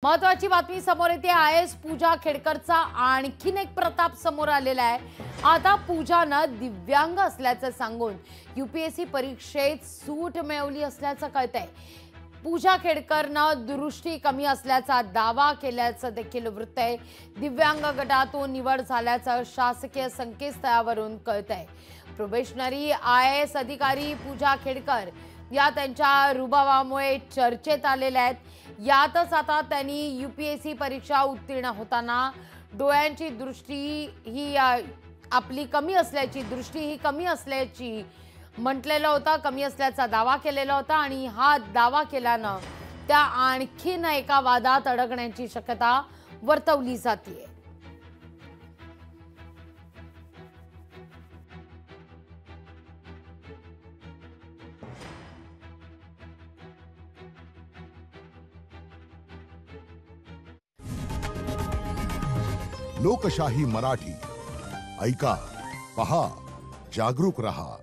महत्वाची बातमी समोर येते आहे। पूजा खेडकरचा आणखीन एक प्रताप समोर आलेला आहे। आता पूजानं दिव्यांग असल्याचं सांगून यूपीएससी परीक्षेत सूट मिळवली असल्याचं कळतंय। पूजा खेडकरनं दृष्टी कमी असल्याचा दावा केल्याचं देखील वृत्त आहे। दिव्यांग गटातून निवड झाल्याचं शासकीय संकेतस्थळावरून कळतंय। प्रोबेशनरी IAS अधिकारी पूजा खेडकर या त्यांच्या रुबाबामुळे चर्चेत आलेल्या आहेत। यातच आता त्यांनी यूपीएससी परीक्षा उत्तीर्ण होताना डोळ्यांची दृष्टी ही आपली कमी असल्याची म्हटलेलं होतं, कमी असल्याचा दावा केलेला होता आणि हा दावा केल्यानं त्या आणखीन एका वादात अडकण्याची शक्यता वर्तवली जाते। लोकशाही मराठी ऐका, पहा, जागरूक रहा।